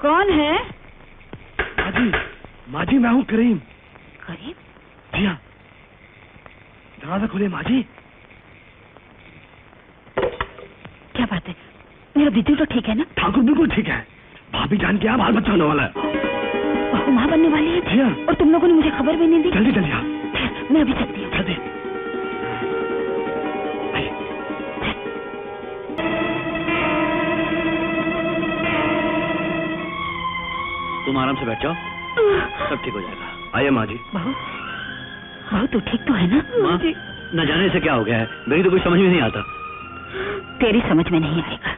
कौन है? माजी, माजी मैं हूँ करीम। करीम? जी हाँ, दरवाजा खोलिए माजी। क्या बात है, मेरा बिजू तो ठीक है ना? ठाकुर बिल्कुल ठीक है। भाभी जान के बाल बच्चा होने वाला है। बहू माँ बनने वाली है? जी हाँ। और तुम लोगों ने मुझे खबर भी नहीं दी? जल्दी जल्दी हाँ। मैं अभी चलती हूँ। जल्दी। तुम आराम से बैठ जाओ, सब ठीक हो जाएगा। आइए माँ जी। बहू, बहू तू ठीक तो है ना? माँ, न जाने से क्या हो गया है, मेरी तो कुछ समझ में नहीं आता। तेरी समझ में नहीं आएगा।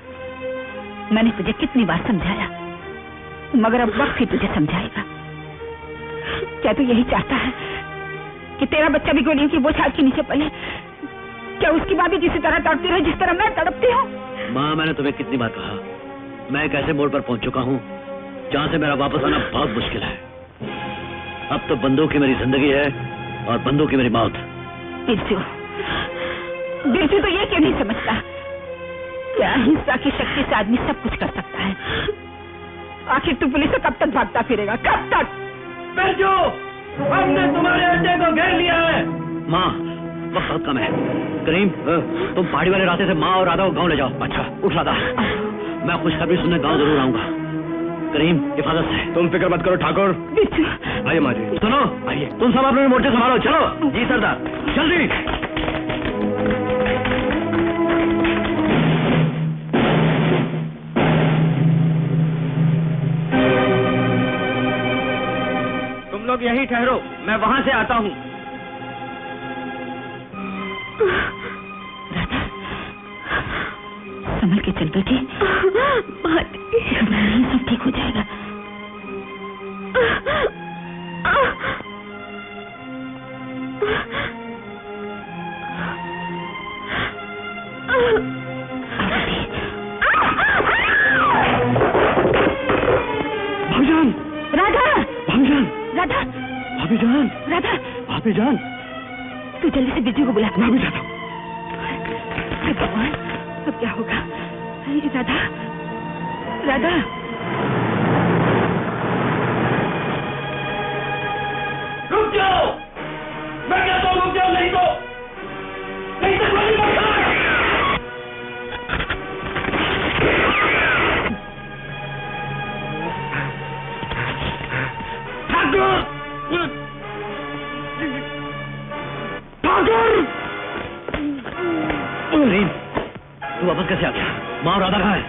मैंने तुझे कितनी बार समझाया, मगर अब वक्त ही तुझे समझाएगा। क्या तू यही चाहता है कि तेरा बच्चा भी गोलियों की बोझ के नीचे पले? क्या उसकी माँ भी किसी तरह तड़पती रहे जिस तरह मैं तड़पती हूँ? माँ, मैंने तुम्हें कितनी बार कहा, मैं एक ऐसे मोड़ पर पहुंच चुका हूँ जहाँ से मेरा वापस आना बहुत मुश्किल है। अब तो बंदूक की मेरी जिंदगी है और बंदूक की मेरी मौत। बिरजू, बिरजू तो ये क्यों नहीं समझता कि अहिंसा की शक्ति से आदमी सब कुछ कर सकता है। आखिर तू पुलिस से कब तक भागता फिरेगा, कब तक? बिरजू, हमने तुम्हारे अड्डे को घेर लिया है। माँ, वक्त बहुत कम है। करीम, तुम पहाड़ी वाले रास्ते से माँ और राधा को गाँव ले जाओ। अच्छा, उठ राधा, मैं खुशखबरी सुनने गाँव जरूर आऊंगा। करीम, हिफाजत से। तुम फिक्र मत करो ठाकुर। आइए माँ जी। सुनो, आइए, तुम सब अपने मोर्चे संभालो। चलो जी सरदार, जल्दी। तुम लोग यहीं ठहरो, मैं वहां से आता हूँ। राधा, संभल के चल बेटी। सब ठीक हो जाएगा। भाईजान, राधा, भाईजान, राधा, भाभीजान, राधा, भाभीजान, तू जल्दी से बिजू को बुला। मैं भी जाता हूँ। भगवान, अब क्या होगा? राधा, राधा, रुक जाओ, मैं कहता हूँ रुक जाओ, नहीं तो गोली मत चलाओ। ठाकुर, ठाकुर! करीम, तू वापस कैसे आ गया? माँ और राधा कहाँ है?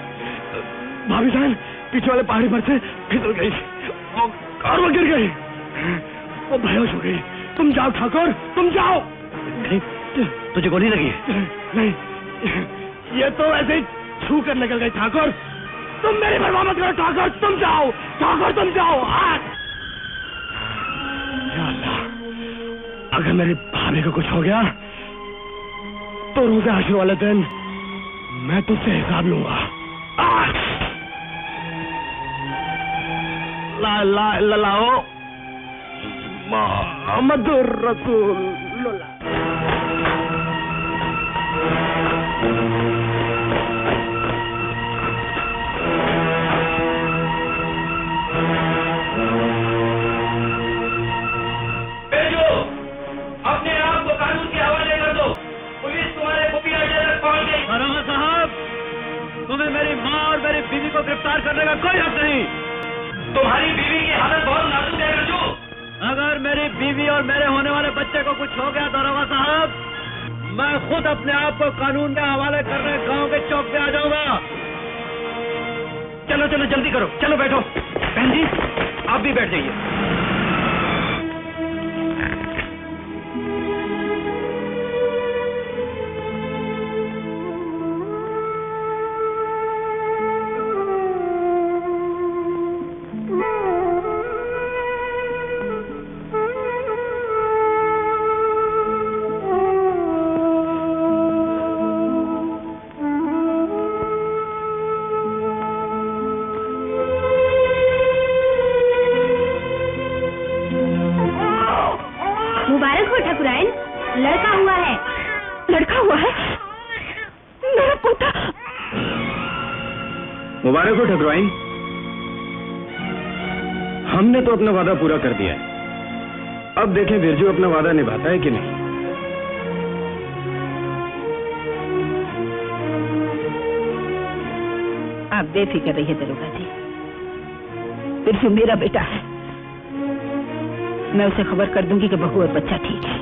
भाभीजान पीछे वाले पहाड़ी पर से फिसल गई और वो गिर गई। वो बेहोश हो गई। तुम जाओ ठाकुर, तुम जाओ। तुझे गोली लगी है? नहीं, ये तो ऐसे ही छू कर निकल गई। ठाकुर, तुम मेरी परवाह मत करो। ठाकुर तुम जाओ, ठाकुर तुम जाओ। या अल्लाह, अगर मेरी भाभी को कुछ हो गया तो रोजे आशर वाले दिन मैं तुझसे हिसाब लूंगा। ला ला ला लाओ मोहम्मदुर रसूलुल्लाह। भेजो, अपने आप को कानून के हवाले कर दो। पुलिस तुम्हारे खुफिया अड्डे तक पहुंच गई। दरोगा साहब, तुम्हें मेरी माँ और मेरी बीवी को गिरफ्तार करने का कोई हक नहीं। तुम्हारी बीवी की हालत बहुत नाजुक है बिरजू। अगर मेरी बीवी और मेरे होने वाले बच्चे को कुछ हो गया दरोगा साहब, मैं खुद अपने आप को कानून के हवाले करने गांव के चौक पे आ जाऊंगा। चलो चलो जल्दी करो, चलो बैठो। बहन जी, आप भी बैठ जाइए। मुबारक हो ठाकुराइन, लड़का हुआ है। लड़का हुआ है? मेरा पोता। मुबारक हो ठाकुराइन, हमने तो अपना वादा पूरा कर दिया है, अब देखें बिरजू अपना वादा निभाता है कि नहीं। आप बेफिक्र रहिए दरोगा जी, बिरजू मेरा बेटा है। मैं उसे खबर कर दूंगी कि बहू और बच्चा ठीक है।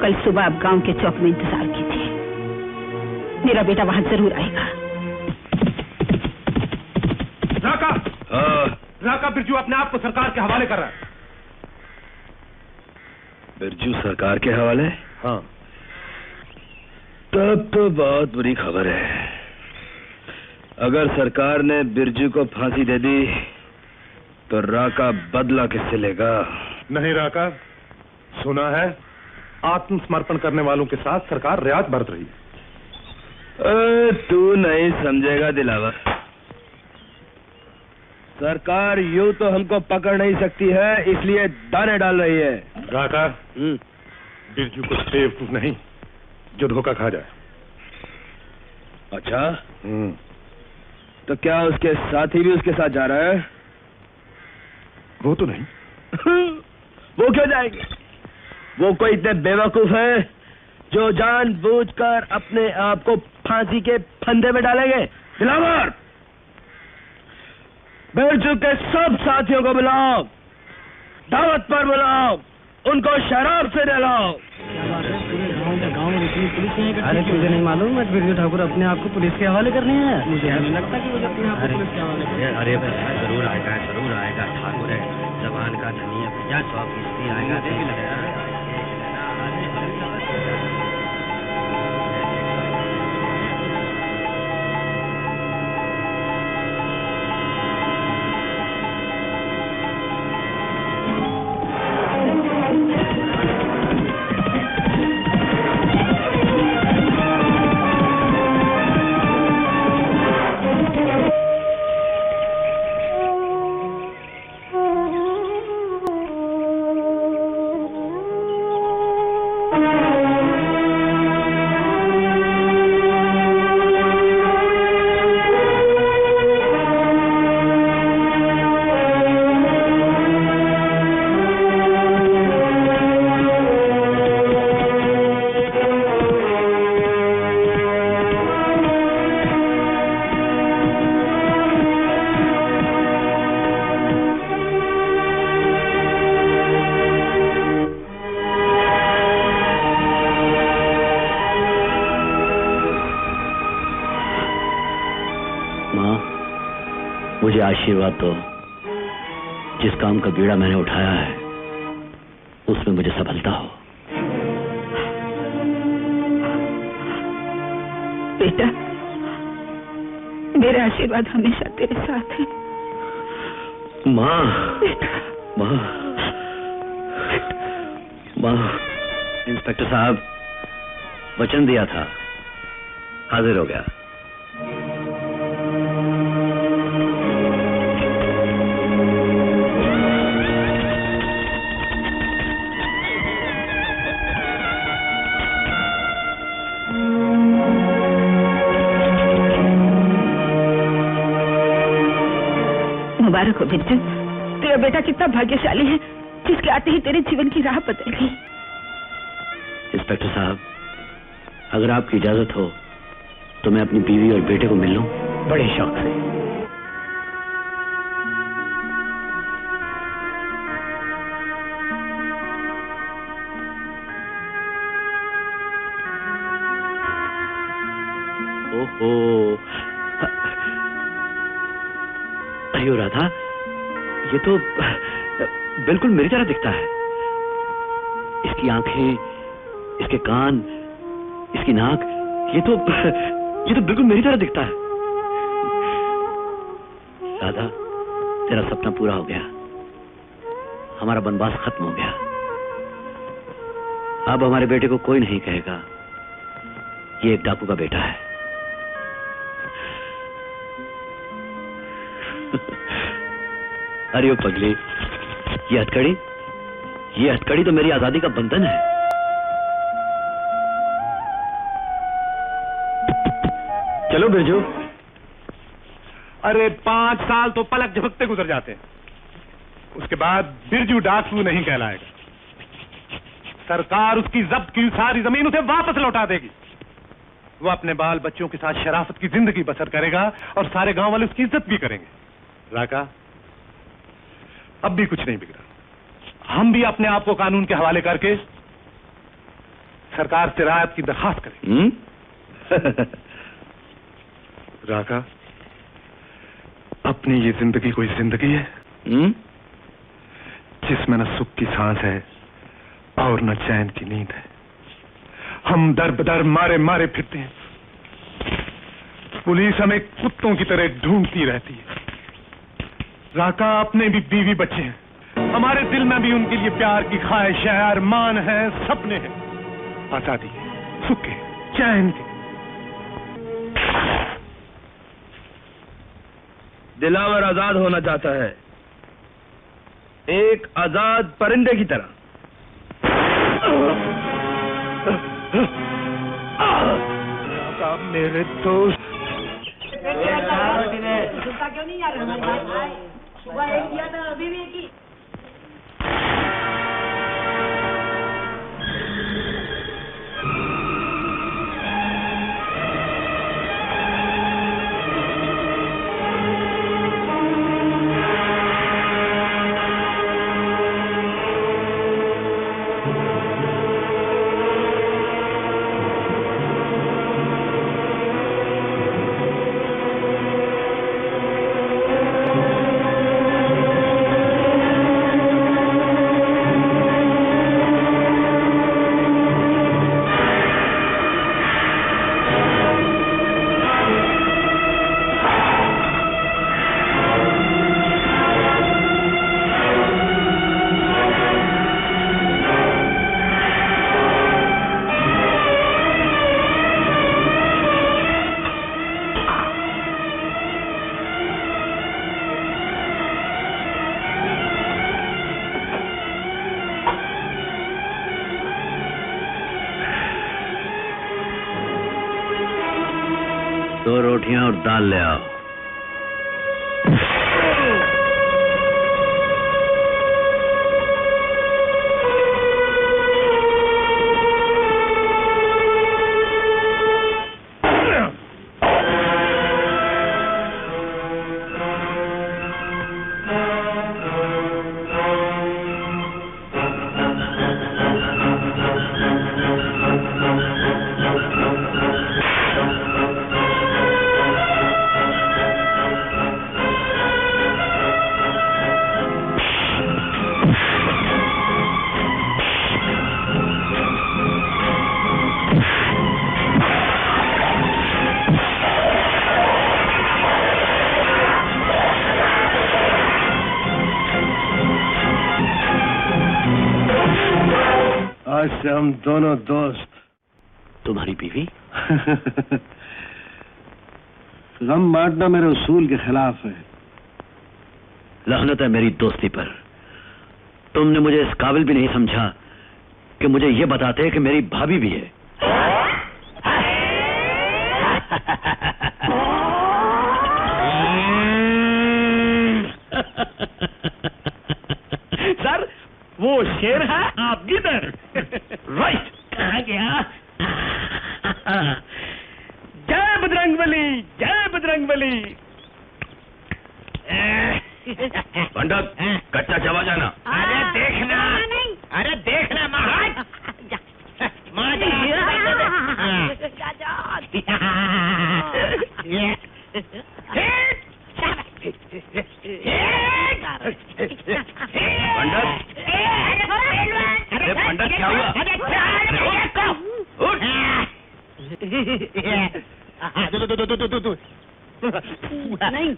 कल सुबह आप गांव के चौक में इंतजार कीजिए, मेरा बेटा वहां जरूर आएगा। राका, राका, बिरजू अपने आप को सरकार के हवाले कर रहा है। बिरजू सरकार के हवाले? हाँ। तब तो बहुत बुरी खबर है। अगर सरकार ने बिरजू को फांसी दे दी तो राका बदला किससे लेगा? नहीं राका, सुना है आत्मसमर्पण करने वालों के साथ सरकार रियायत बरत रही है। तू नहीं समझेगा दिलावर। सरकार यूं तो हमको पकड़ नहीं सकती है, इसलिए दाने डाल रही है। राका, बिरजू को बेवकूफ नहीं जो धोखा खा जाए। अच्छा, तो क्या उसके साथी भी उसके साथ जा रहा है? वो तो नहीं। वो क्यों जाएंगे? वो कोई इतने बेवकूफ है जो जानबूझकर अपने आप को फांसी के फंदे में डालेंगे? दिलावर, बिरजू के सब साथियों को बुलाओ, दावत पर बुलाओ, उनको शराब से नहलाओ। गांव में इतनी पुलिस नहीं है। अरे तुझे नहीं मालूम है बिरजू ठाकुर अपने आप को पुलिस के हवाले करने हैं? मुझे नहीं लगता कि वो अपने आप को पुलिस के हवाले करें। अरे जरूर आएगा, जरूर आएगा। ठाकुर है, जवान का धनी है भैया, 100% आएगा। मुझे आशीर्वाद दो। जिस काम का बीड़ा मैंने उठाया है उसमें मुझे सफलता हो। बेटा, मेरा आशीर्वाद हमेशा तेरे साथ है। माँ, माँ, माँ, इंस्पेक्टर साहब वचन दिया था, हाजिर हो गया। मुबारक हो बिरजू, तेरा बेटा कितना भाग्यशाली है जिसके आते ही तेरे जीवन की राह बदल गई। इंस्पेक्टर साहब, अगर आपकी इजाजत हो तो मैं अपनी बीवी और बेटे को मिल लूं? बड़े शौक से। ओहो, अरे राधा, ये तो बिल्कुल मेरी तरह दिखता है। इसकी आंखें, इसके कान, इसकी नाक, ये तो बिल्कुल मेरी तरह दिखता है। राधा, तेरा सपना पूरा हो गया, हमारा वनवास खत्म हो गया। अब हमारे बेटे को कोई नहीं कहेगा ये एक डाकू का बेटा है। अरे ओ पगली, ये हथकड़ी तो मेरी आजादी का बंधन है। चलो बिरजू, अरे 5 साल तो पलक झपकते गुजर जाते हैं, उसके बाद बिरजू डाकू नहीं कहलाएगा। सरकार उसकी जब्त की सारी जमीन उसे वापस लौटा देगी। वो अपने बाल बच्चों के साथ शराफत की जिंदगी बसर करेगा और सारे गांव वाले उसकी इज्जत भी करेंगे। राका, अब भी कुछ नहीं बिगड़ा। हम भी अपने आप को कानून के हवाले करके सरकार से राहत की दरखास्त करेंगे। राका, अपनी ये जिंदगी कोई जिंदगी है जिसमें न सुख की सांस है और न चैन की नींद है। हम दर बदर मारे मारे फिरते हैं, पुलिस हमें कुत्तों की तरह ढूंढती रहती है। राका, अपने भी बीवी बच्चे हैं, हमारे दिल में भी उनके लिए प्यार की ख्वाहिश है, अरमान है, सपने हैं, आजादी के, सुख के, चैन के। दिलावर आजाद होना चाहता है, एक आजाद परिंदे की तरह। राका, मेरे दोस्त, क्यों नहीं आ रहा हमारे पास? सुबह एक दिया था, अभी भी की। दो रोटियां और दाल ले आओ। आज से हम दोनों दोस्त। तुम्हारी बीवी? गम बांटना मेरे उसूल के खिलाफ है। लानत है मेरी दोस्ती पर। तुमने मुझे इस काबिल भी नहीं समझा कि मुझे ये बताते कि मेरी भाभी भी है। सर, वो शेर है, आप गिदर। राइट। कहाँ गया? जय बजरंगबली, जय बजरंगबली। पंडित, कच्चा चबा जाना। अरे देखना, अरे देखना महाराज। अरे पंडित, क्या हुआ? नहीं,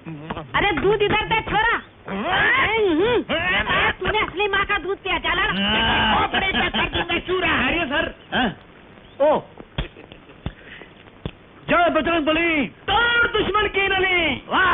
अरे दूध इधर दे छोरा। तूने असली माँ का दूध पिया, चला अरे सर, ओ जय बजरंगबली, तोड़ दुश्मन की नली। वाह